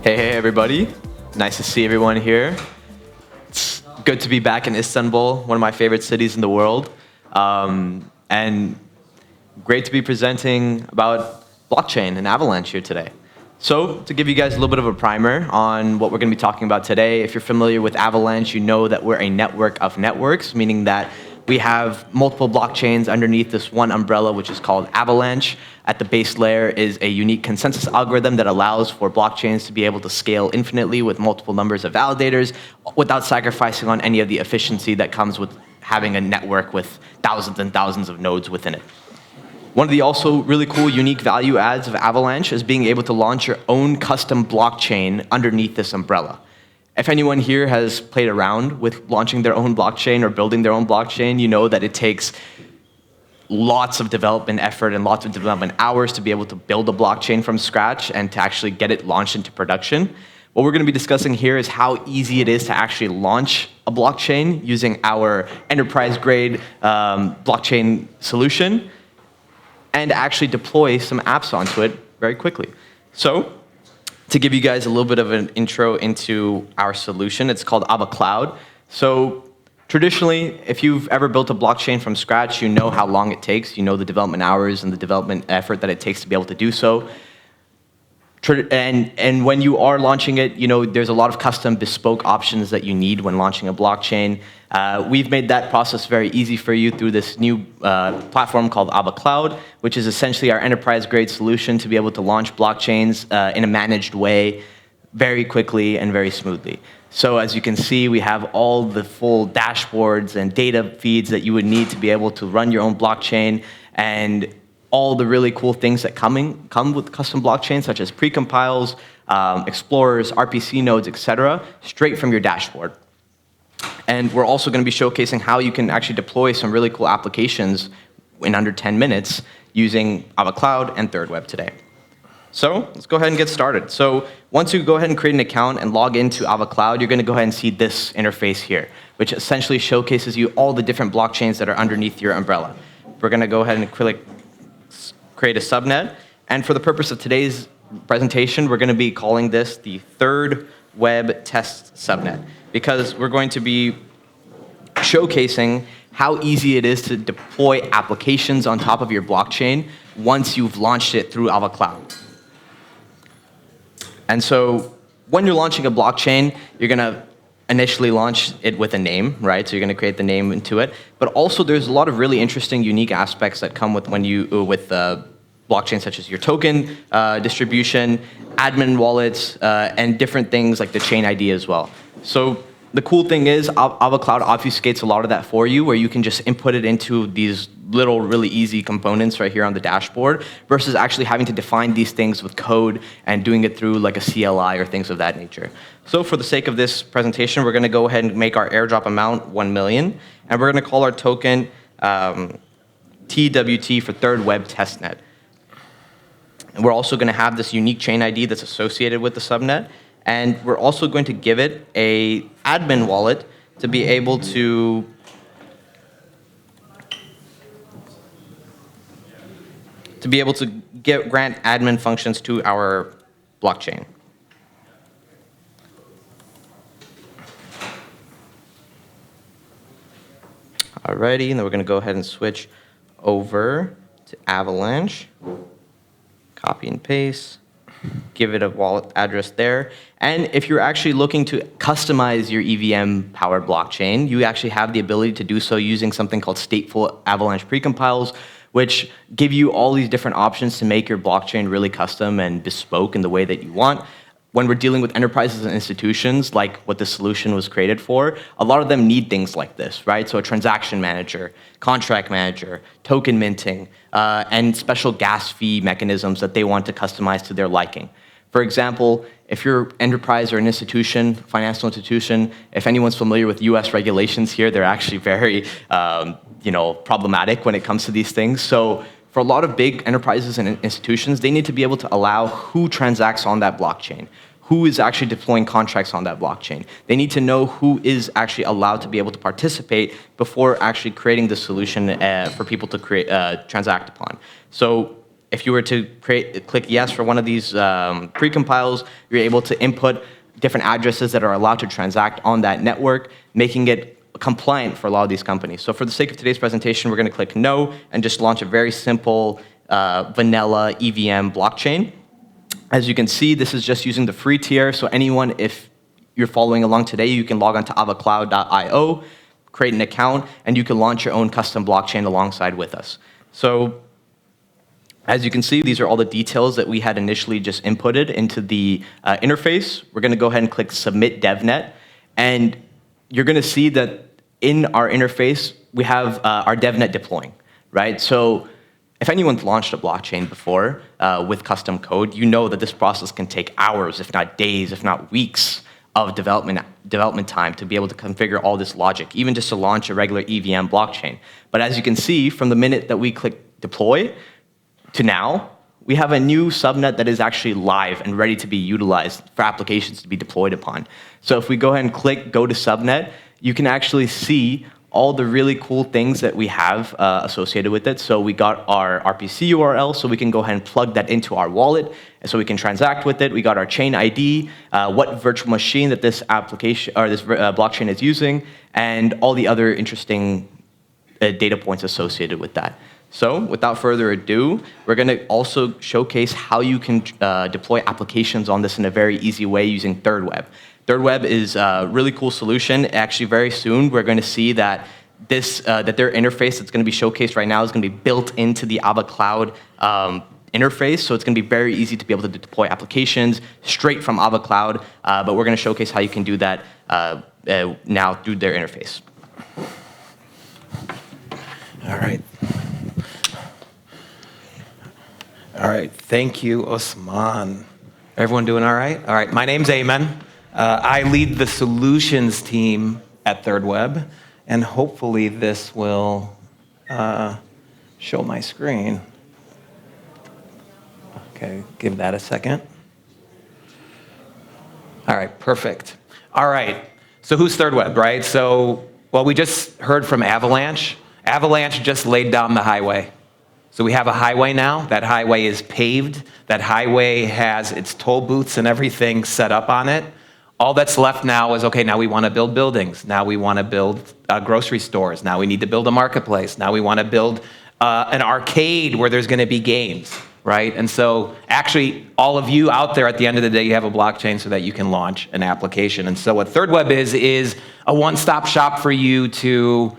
Hey, everybody. Nice to see everyone here. It's good to be back in Istanbul, one of my favorite cities in the world. And great to be presenting about blockchain and Avalanche here today. So to give you guys a little bit of a primer on what we're going to be talking about today, if you're familiar with Avalanche, you know that we're a network of networks, meaning that we have multiple blockchains underneath this one umbrella, which is called Avalanche. At the base layer is a unique consensus algorithm that allows for blockchains to be able to scale infinitely with multiple numbers of validators without sacrificing on any of the efficiency that comes with having a network with thousands and thousands of nodes within it. One of the also really cool, unique value adds of Avalanche is being able to launch your own custom blockchain underneath this umbrella. If anyone here has played around with launching their own blockchain or building their own blockchain, you know that it takes lots of development effort and lots of development hours to be able to build a blockchain from scratch and to actually get it launched into production. What we're going to be discussing here is how easy it is to actually launch a blockchain using our enterprise-grade blockchain solution and actually deploy some apps onto it very quickly. So, to give you guys a little bit of an intro into our solution, it's called AvaCloud. So traditionally, if you've ever built a blockchain from scratch, you know how long it takes. You know the development hours and the development effort that it takes to be able to do so. And when you are launching it, you know there's a lot of custom bespoke options that you need when launching a blockchain. We've made that process very easy for you through this new platform called AvaCloud, which is essentially our enterprise-grade solution to be able to launch blockchains in a managed way very quickly and very smoothly. So as you can see, we have all the full dashboards and data feeds that you would need to be able to run your own blockchain, and all the really cool things that come with custom blockchains, such as precompiles, explorers, RPC nodes, etc., straight from your dashboard. And we're also going to be showcasing how you can actually deploy some really cool applications in under 10 minutes using AvaCloud and ThirdWeb today. So let's go ahead and get started. So once you go ahead and create an account and log into AvaCloud, you're going to go ahead and see this interface here, which essentially showcases you all the different blockchains that are underneath your umbrella. We're going to go ahead and create a subnet. And for the purpose of today's presentation, we're going to be calling this the ThirdWeb test subnet, because we're going to be showcasing how easy it is to deploy applications on top of your blockchain once you've launched it through AvaCloud. And so when you're launching a blockchain, you're going to initially launch it with a name, right? So you're going to create the name into it. But also there's a lot of really interesting, unique aspects that come with when you blockchains, such as your token distribution, admin wallets, and different things like the chain ID as well. So the cool thing is AvaCloud obfuscates a lot of that for you, where you can just input it into these little really easy components right here on the dashboard, versus actually having to define these things with code and doing it through like a CLI or things of that nature. So for the sake of this presentation, we're going to go ahead and make our airdrop amount 1 million, and we're going to call our token TWT for ThirdWeb testnet. And we're also going to have this unique chain ID that's associated with the subnet. And we're also going to give it a admin wallet to be able to grant admin functions to our blockchain. Alrighty, and then we're going to go ahead and switch over to Avalanche. Copy and paste. Give it a wallet address there. And if you're actually looking to customize your EVM-powered blockchain, you actually have the ability to do so using something called stateful Avalanche precompiles, which give you all these different options to make your blockchain really custom and bespoke in the way that you want. When we're dealing with enterprises and institutions, like what the solution was created for, a lot of them need things like this, right? So a transaction manager, contract manager, token minting, and special gas fee mechanisms that they want to customize to their liking. For example, if you're enterprise or an institution, financial institution, if anyone's familiar with US regulations here, they're actually very problematic when it comes to these things. So for a lot of big enterprises and institutions, they need to be able to allow who transacts on that blockchain, who is actually deploying contracts on that blockchain. They need to know who is actually allowed to be able to participate before actually creating the solution for people to transact upon. So if you were to click yes for one of these precompiles, you're able to input different addresses that are allowed to transact on that network, making it compliant for a lot of these companies. So for the sake of today's presentation, we're going to click no and just launch a very simple vanilla EVM blockchain. As you can see, this is just using the free tier. So anyone, if you're following along today, you can log on to avacloud.io, create an account, and you can launch your own custom blockchain alongside with us. So as you can see, these are all the details that we had initially just inputted into the interface. We're going to go ahead and click Submit DevNet. And you're going to see that in our interface, we have our DevNet deploying, right? So if anyone's launched a blockchain before with custom code, you know that this process can take hours, if not days, if not weeks of development time to be able to configure all this logic, even just to launch a regular EVM blockchain. But as you can see, from the minute that we click deploy to now, we have a new subnet that is actually live and ready to be utilized for applications to be deployed upon. So if we go ahead and click go to subnet, you can actually see all the really cool things that we have associated with it. So we got our RPC URL, so we can go ahead and plug that into our wallet, and so we can transact with it. We got our chain ID, what virtual machine that this application or this blockchain is using, and all the other interesting data points associated with that. So without further ado, we're going to also showcase how you can deploy applications on this in a very easy way using ThirdWeb. ThirdWeb is a really cool solution. Actually, very soon, we're going to see that that their interface that's going to be showcased right now is going to be built into the AvaCloud interface. So it's going to be very easy to be able to deploy applications straight from AvaCloud. But we're going to showcase how you can do that now through their interface. All right. All right. Thank you, Usman. Everyone doing all right? All right. My name's Eiman. I lead the solutions team at ThirdWeb, and hopefully this will show my screen. Okay, give that a second. All right, perfect. All right, so who's ThirdWeb, right? So, well, we just heard from Avalanche. Avalanche just laid down the highway. So we have a highway now. That highway is paved. That highway has its toll booths and everything set up on it. All that's left now is, okay, now we want to build buildings. Now we want to build grocery stores. Now we need to build a marketplace. Now we want to build an arcade where there's going to be games, right? And so actually, all of you out there, at the end of the day, you have a blockchain so that you can launch an application. And so what ThirdWeb is a one-stop shop for you to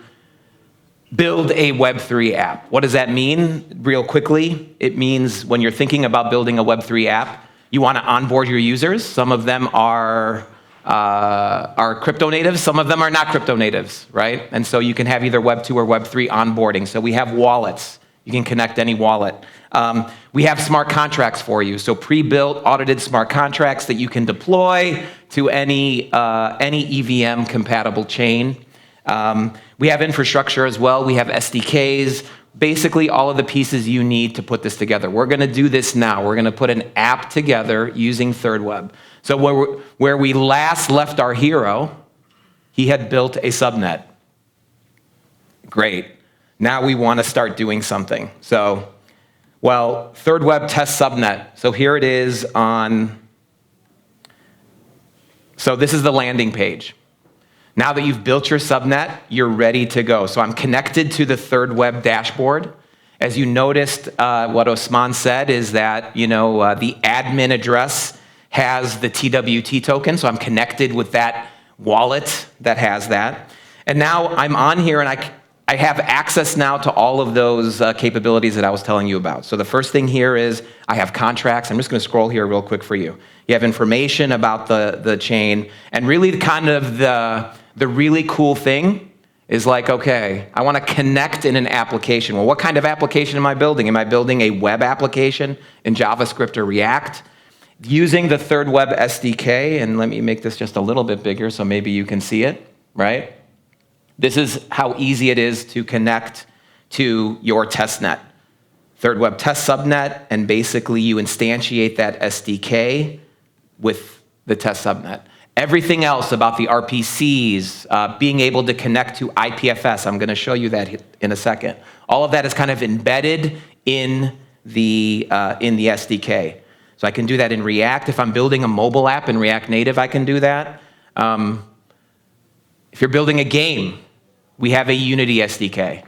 build a Web3 app. What does that mean? Real quickly, it means when you're thinking about building a Web3 app, you want to onboard your users. Some of them are crypto natives. Some of them are not crypto natives, right? And so you can have either Web2 or Web3 onboarding. So we have wallets. You can connect any wallet. We have smart contracts for you. So pre-built, audited smart contracts that you can deploy to any EVM-compatible chain. We have infrastructure as well. We have SDKs. Basically, all of the pieces you need to put this together. We're going to do this now. We're going to put an app together using ThirdWeb. So where we last left our hero, he had built a subnet. Great. Now we want to start doing something. So, well, ThirdWeb test subnet. So here it is on. So this is the landing page. Now that you've built your subnet, you're ready to go. So I'm connected to the ThirdWeb dashboard. As you noticed, what Usman said is that the admin address has the TWT token, so I'm connected with that wallet that has that. And now I'm on here, and I have access now to all of those capabilities that I was telling you about. So the first thing here is I have contracts. I'm just going to scroll here real quick for you. You have information about the chain, and really kind of the really cool thing is like, okay, I want to connect in an application. Well, what kind of application am I building? Am I building a web application in JavaScript or React? Using the ThirdWeb SDK, and let me make this just a little bit bigger so maybe you can see it, right? This is how easy it is to connect to your testnet. ThirdWeb test subnet, and basically you instantiate that SDK with the test subnet. Everything else about the RPCs, being able to connect to IPFS, I'm going to show you that in a second. All of that is kind of embedded in in the SDK. So I can do that in React. If I'm building a mobile app in React Native, I can do that. If you're building a game, we have a Unity SDK.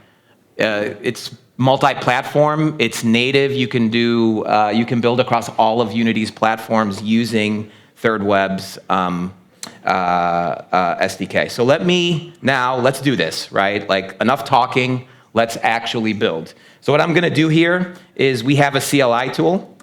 It's multi-platform. It's native. You can build across all of Unity's platforms using ThirdWeb's SDK. So let's do this, right? Like, enough talking. Let's actually build. So what I'm going to do here is we have a CLI tool.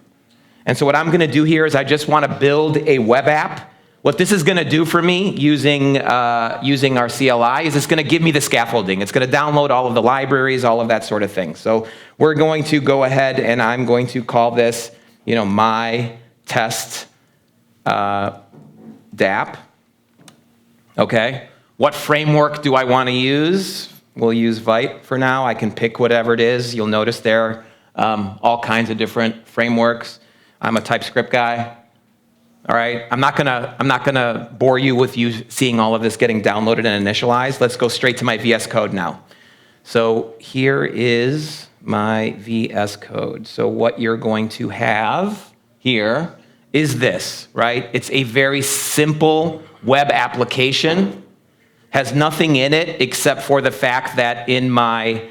And so what I'm going to do here is I just want to build a web app. What this is going to do for me using our CLI is it's going to give me the scaffolding. It's going to download all of the libraries, all of that sort of thing. So we're going to go ahead and I'm going to call this, my test dApp. Okay. What framework do I want to use? We'll use Vite for now. I can pick whatever it is. You'll notice there are all kinds of different frameworks. I'm a TypeScript guy. All right. I'm not gonna bore you with you seeing all of this getting downloaded and initialized. Let's go straight to my VS Code now. So here is my VS Code. So what you're going to have here is this, right? It's a very simple web application. Has nothing in it except for the fact that in my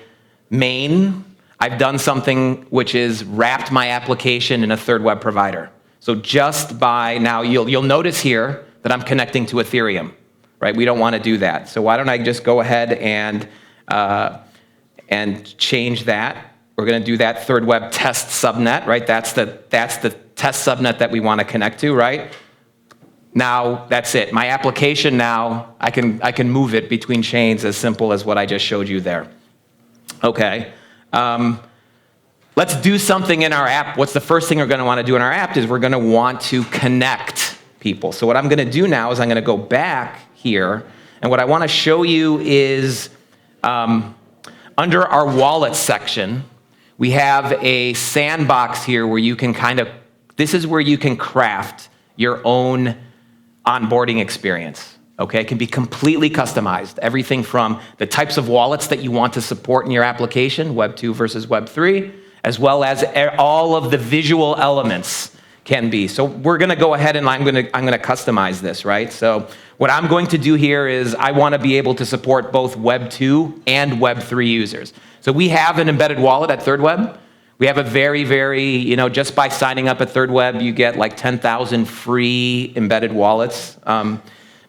main, I've done something which is wrapped my application in a third web provider. So just by now, you'll notice here that I'm connecting to Ethereum, right? We don't want to do that. So why don't I just go ahead and change that? We're going to do that ThirdWeb test subnet, right? That's the test subnet that we want to connect to, right? Now, that's it. My application now, I can move it between chains as simple as what I just showed you there. Okay. Let's do something in our app. What's the first thing we're going to want to do in our app is we're going to want to connect people. So what I'm going to do now is I'm going to go back here, and what I want to show you is under our wallet section, we have a sandbox here where you can this is where you can craft your own onboarding experience, okay? It can be completely customized. Everything from the types of wallets that you want to support in your application, Web 2 versus Web 3, as well as all of the visual elements can be. So we're gonna go ahead and I'm gonna customize this, right? So what I'm going to do here is I wanna be able to support both Web 2 and Web 3 users. So we have an embedded wallet at ThirdWeb. We have a very, very, just by signing up at ThirdWeb, you get like 10,000 free embedded wallets.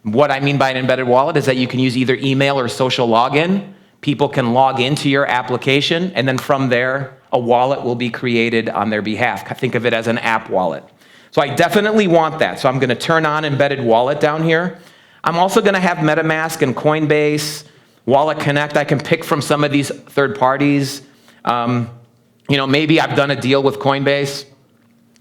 What I mean by an embedded wallet is that you can use either email or social login. People can log into your application, and then from there, a wallet will be created on their behalf. Think of it as an app wallet. So I definitely want that. So I'm going to turn on embedded wallet down here. I'm also going to have MetaMask and Coinbase, Wallet Connect. I can pick from some of these third parties. Maybe I've done a deal with Coinbase,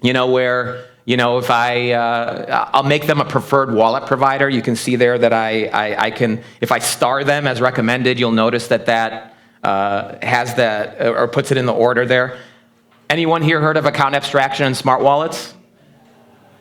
where, if I'll make them a preferred wallet provider. You can see there that I can, if I star them as recommended, you'll notice that has that, or puts it in the order there. Anyone here heard of account abstraction and smart wallets?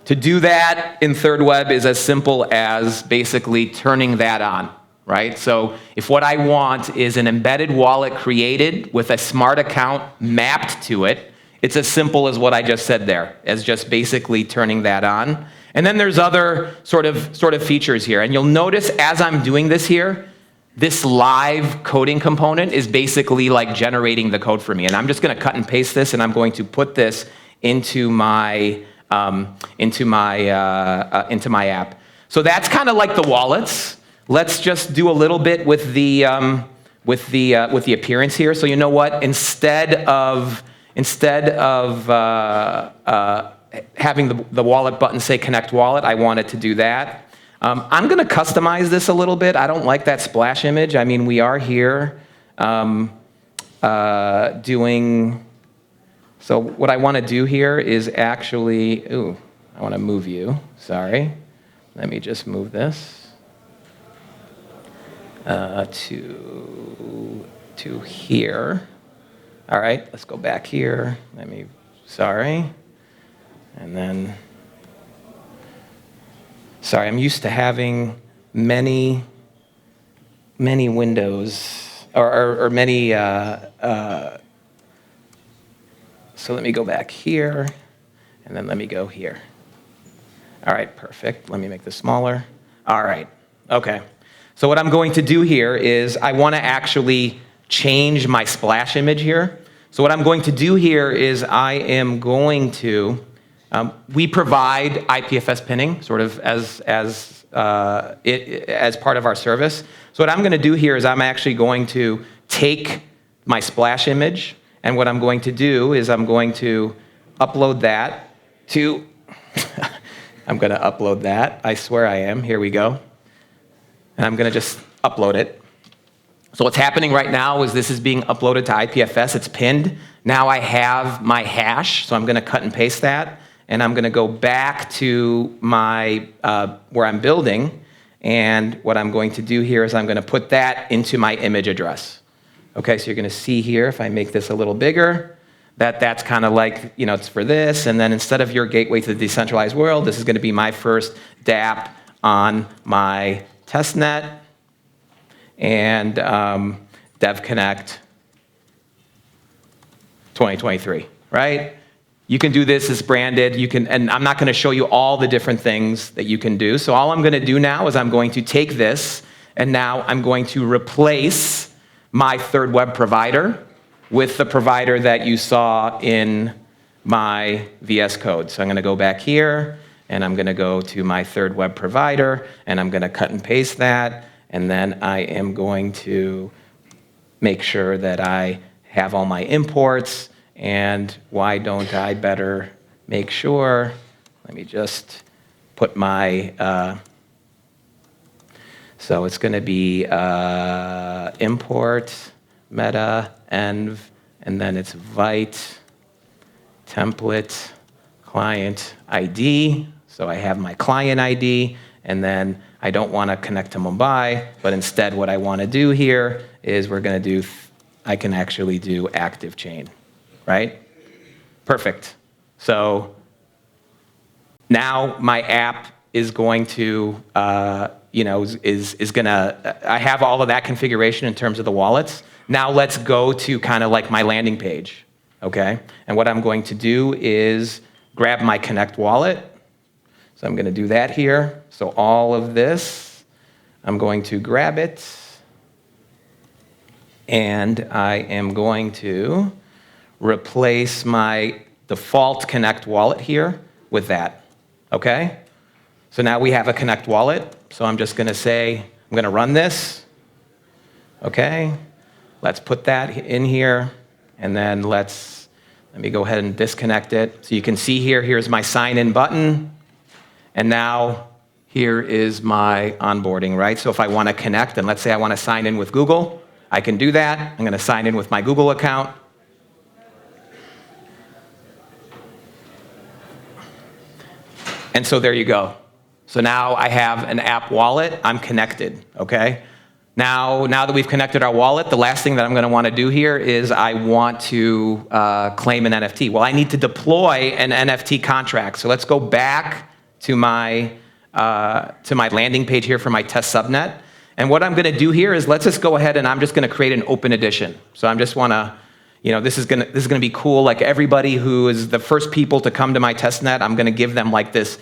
To do that in ThirdWeb is as simple as basically turning that on. Right? So if what I want is an embedded wallet created with a smart account mapped to it, it's as simple as what I just said there, as just basically turning that on. And then there's other sort of features here. And you'll notice as I'm doing this here, this live coding component is basically like generating the code for me. And I'm just going to cut and paste this, and I'm going to put this into my app. So that's kind of like the wallets. Let's just do a little bit with the appearance here. So you know what? Instead of having the wallet button say connect wallet, I want it to do that. I'm going to customize this a little bit. I don't like that splash image. I mean, we are here doing. So what I want to do here is actually. I want to move you. Sorry. Let me just move this. To here. All right, let's go back here. Sorry. And then, sorry, I'm used to having many windows, or many, so let me go back here, and then let me go here. All right, perfect. Let me make this smaller. All right, okay. So what I'm going to do here is I want to actually change my splash image here. So what I'm going to do here is I am going to, we provide IPFS pinning sort of as part of our service. So what I'm going to do here is I'm actually going to take my splash image, and what I'm going to do is I'm going to upload that to, I'm going to upload that. I swear I am. Here we go. And I'm going to just upload it. So what's happening right now is this is being uploaded to IPFS. It's pinned. Now I have my hash, so I'm going to cut and paste that. And I'm going to go back to my where I'm building. And what I'm going to do here is I'm going to put that into my image address. Okay, so you're going to see here, if I make this a little bigger, that's kind of like, it's for this. And then instead of your gateway to the decentralized world, this is going to be my first dApp on my testnet and DevConnect 2023, right? You can do this as branded. You can, and I'm not going to show you all the different things that you can do. So all I'm going to do now is I'm going to take this, and now I'm going to replace my ThirdWeb provider with the provider that you saw in my VS Code. So I'm going to go back here, and I'm going to go to my ThirdWeb provider, and I'm going to cut and paste that, and then I am going to make sure that I have all my imports. And why don't I better make sure, let me just put my, so it's going to be import, meta, env, and then it's vite, template, client ID. So I have my client ID, and then I don't want to connect to Mumbai, but instead what I want to do here is we're going to do, I can actually do active chain. Right? Perfect. So now my app is going to, is going to, I have all of that configuration in terms of the wallets. Now let's go to kind of like my landing page, okay? And what I'm going to do is grab my Connect wallet. So I'm going to do that here. So all of this, I'm going to grab it, and I am going to replace my default Connect wallet here with that, okay? So now we have a Connect wallet. So I'm just going to say, I'm going to run this, okay? Let's put that in here, and then let me go ahead and disconnect it. So you can see here, here's my sign in button, and now here is my onboarding, right? So if I want to connect, and let's say I want to sign in with Google, I can do that. I'm going to sign in with my Google account. And so there you go. So now I have an app wallet. I'm connected, okay? Now that we've connected our wallet, the last thing that I'm going to want to do here is I want to claim an NFT. Well, I need to deploy an NFT contract. So let's go back to my landing page here for my test subnet. And what I'm going to do here is let's just go ahead and I'm just going to create an open edition. So I just want to, this is going to be cool. Like everybody who is the first people to come to my testnet, I'm going to give them like this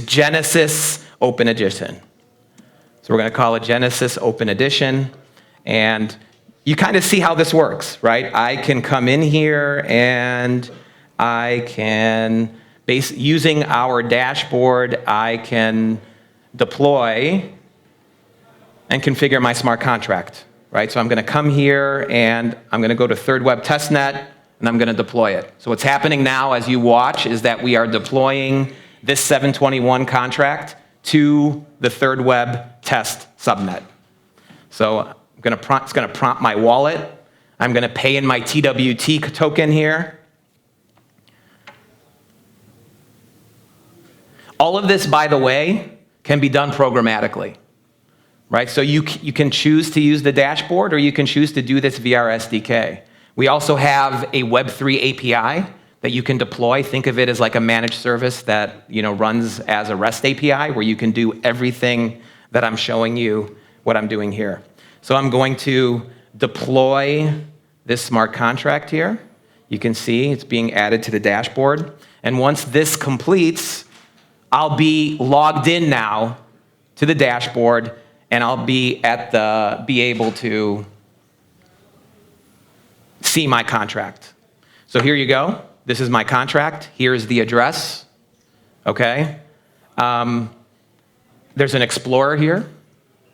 Genesis open edition. So we're going to call it Genesis Open Edition. And you kind of see how this works, right? I can come in here and I can, using our dashboard, I can deploy and configure my smart contract, right? So I'm going to come here and I'm going to go to ThirdWeb testnet and I'm going to deploy it. So what's happening now as you watch is that we are deploying this 721 contract to the ThirdWeb test subnet. So it's going to prompt my wallet. I'm going to pay in my TWT token here. All of this, by the way, can be done programmatically, right? So you can choose to use the dashboard or you can choose to do this via our SDK. We also have a Web3 API that you can deploy. Think of it as like a managed service that runs as a REST API where you can do everything that I'm showing you what I'm doing here. So I'm going to deploy this smart contract here. You can see it's being added to the dashboard. And once this completes, I'll be logged in now to the dashboard, and I'll be able to see my contract. So here you go. This is my contract. Here's the address. Okay. There's an Explorer here.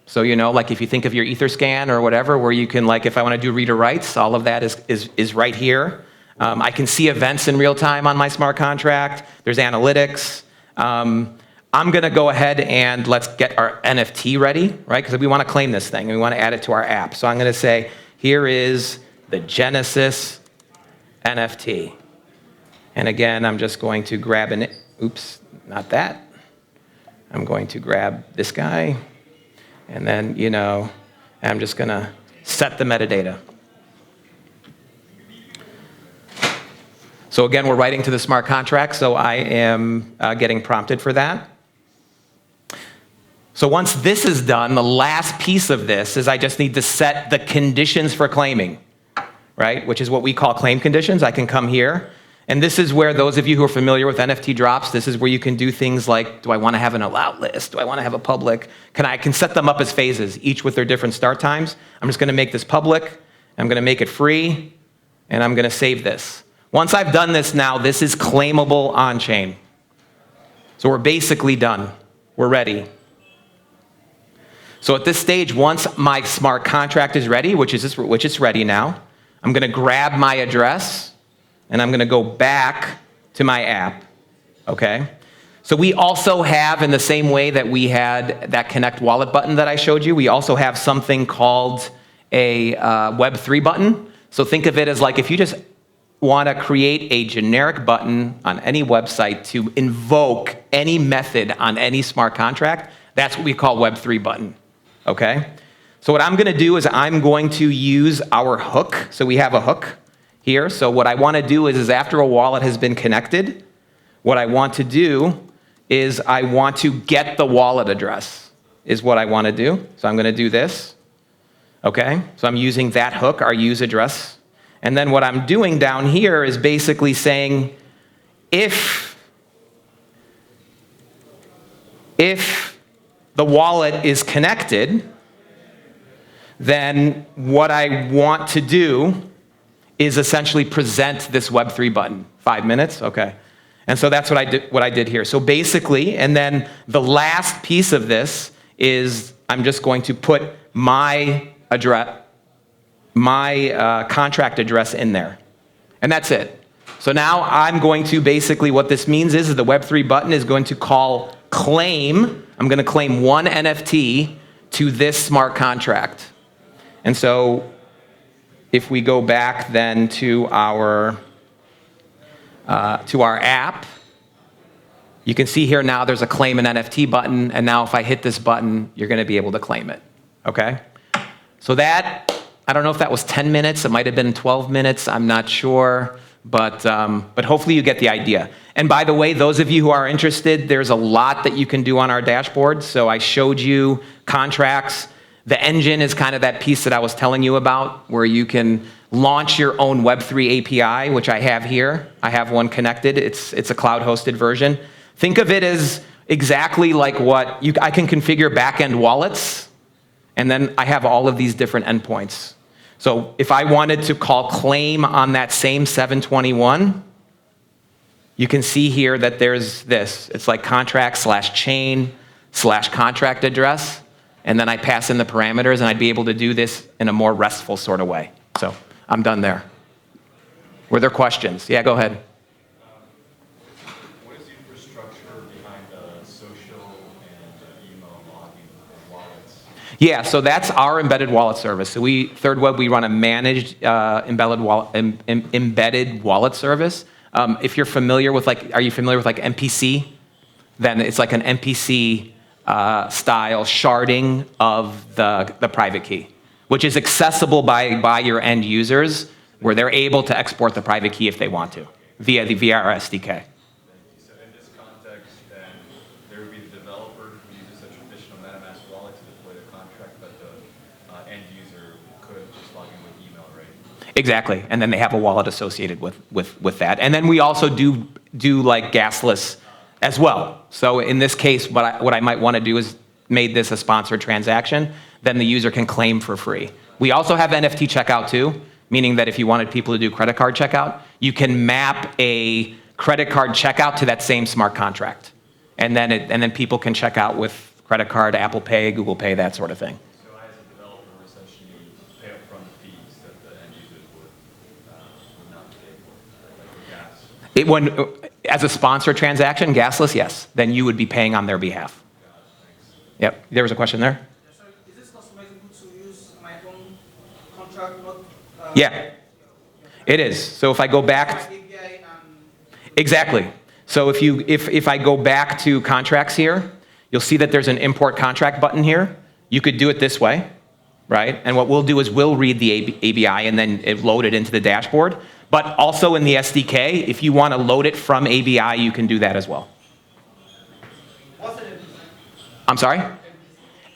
So, like if you think of your Etherscan or whatever, where you can, like, if I want to do reader writes, all of that is right here. I can see events in real time on my smart contract. There's analytics. I'm going to go ahead and let's get our NFT ready, right? Because we want to claim this thing and we want to add it to our app. So I'm going to say, here is the Genesis NFT. And again, I'm just going to grab oops, not that. I'm going to grab this guy. And then, I'm just going to set the metadata. So again, we're writing to the smart contract, so I am getting prompted for that. So once this is done, the last piece of this is I just need to set the conditions for claiming, right? Which is what we call claim conditions. I can come here. And this is where those of you who are familiar with NFT drops, this is where you can do things like, do I want to have an allowed list? Do I want to have a public? I can set them up as phases, each with their different start times. I'm just going to make this public. I'm going to make it free. And I'm going to save this. Once I've done this now, this is claimable on-chain. So we're basically done. We're ready. So at this stage, once my smart contract is ready, which it's ready now, I'm going to grab my address. And I'm going to go back to my app, okay? So we also have, in the same way that we had that connect wallet button that I showed you, we also have something called a Web3 button. So think of it as like if you just want to create a generic button on any website to invoke any method on any smart contract, that's what we call Web3 button, okay? So what I'm going to do is I'm going to use our hook. So we have a hook here. So what I want to do is after a wallet has been connected, what I want to do is I want to get the wallet address is what I want to do. So I'm going to do this. Okay. So I'm using that hook, our use address. And then what I'm doing down here is basically saying if the wallet is connected, then what I want to do is essentially present this Web3 button. 5 minutes? Okay. And so that's what I did here. So basically, and then the last piece of this is I'm just going to put my address, my contract address in there. And that's it. So now I'm going to basically, what this means is the Web3 button is going to call claim. I'm going to claim one NFT to this smart contract. And so if we go back then to our app, you can see here now there's a claim an NFT button, and now if I hit this button, you're going to be able to claim it, okay? So that, I don't know if that was 10 minutes, it might have been 12 minutes, I'm not sure, but hopefully you get the idea. And by the way, those of you who are interested, there's a lot that you can do on our dashboard. So I showed you contracts. The engine is kind of that piece that I was telling you about, where you can launch your own Web3 API, which I have here. I have one connected. It's a cloud-hosted version. Think of it as exactly like I can configure back-end wallets, and then I have all of these different endpoints. So if I wanted to call claim on that same 721, you can see here that there's this. It's like contract/chain/contract address. And then I pass in the parameters, and I'd be able to do this in a more restful sort of way. So I'm done there. Were there questions? Yeah, go ahead. What is the infrastructure behind social and email logging of wallets? Yeah, so that's our embedded wallet service. So ThirdWed, we run a managed embedded wallet service. If you're familiar with are you familiar with MPC? Then it's like an MPC style sharding of the private key, which is accessible by your end users, where they're able to export the private key if they want to via our SDK. So in this context, then there would be the developer who uses a traditional MetaMask wallet to deploy the contract, but the end user could just log in with email, right? Exactly, and then they have a wallet associated with that. And then we also do like gasless as well. So in this case, what I might want to do is made this a sponsored transaction, then the user can claim for free. We also have NFT checkout too, meaning that if you wanted people to do credit card checkout, you can map a credit card checkout to that same smart contract. And then people can check out with credit card, Apple Pay, Google Pay, that sort of thing. So as a developer, essentially pay upfront fees that the end users would not pay for, like gas. As a sponsor transaction, gasless, yes, then you would be paying on their behalf. Yep, there was a question there? So is this customizable to use my own contract, not? Yeah, it is. So if I go back, exactly. So if I go back to contracts here, you'll see that there's an import contract button here. You could do it this way, right? And what we'll do is we'll read the ABI and then load it into the dashboard. But also in the SDK, if you want to load it from ABI, you can do that as well. What's an MPC? I'm sorry?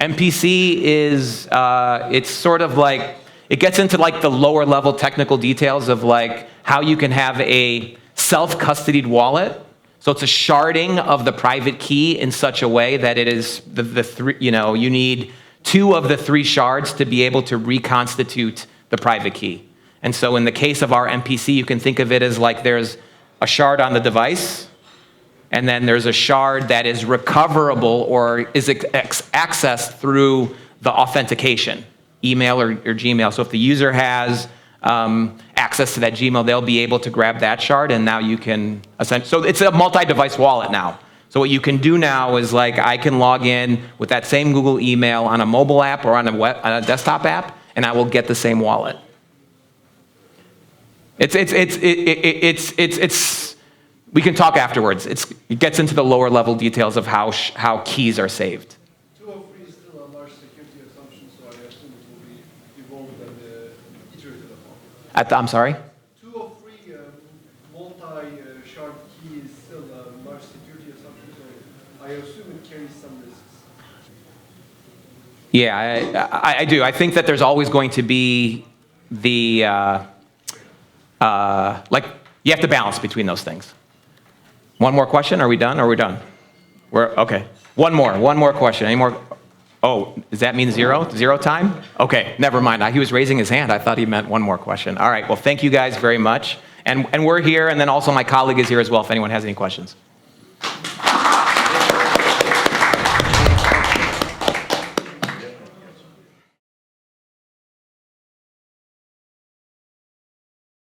MPC is, it's sort of like, it gets into like the lower level technical details of like how you can have a self-custodied wallet. So it's a sharding of the private key in such a way that it is the three, you need 2 of the 3 shards to be able to reconstitute the private key. And so in the case of our MPC, you can think of it as like there's a shard on the device, and then there's a shard that is recoverable or is accessed through the authentication, email or Gmail. So if the user has access to that Gmail, they'll be able to grab that shard, and now you can so it's a multi-device wallet now. So what you can do now is like I can log in with that same Google email on a mobile app or on a desktop app, and I will get the same wallet. We can talk afterwards. It gets into the lower level details of how keys are saved. 2 or 3 is still a large security assumption, so I assume it will be evolved and iterated upon. I'm sorry? 2 or 3 multi-shard key is still a large security assumption, so I assume it carries some risks. Yeah, I do. I think that there's always going to be the you have to balance between those things. One more question? Are we done? We're done? We're okay. One more question. Any more? Oh, does that mean 0? 0 time? Okay, never mind. He was raising his hand. I thought he meant one more question. All right, well, thank you guys very much. And we're here, and then also my colleague is here as well if anyone has any questions.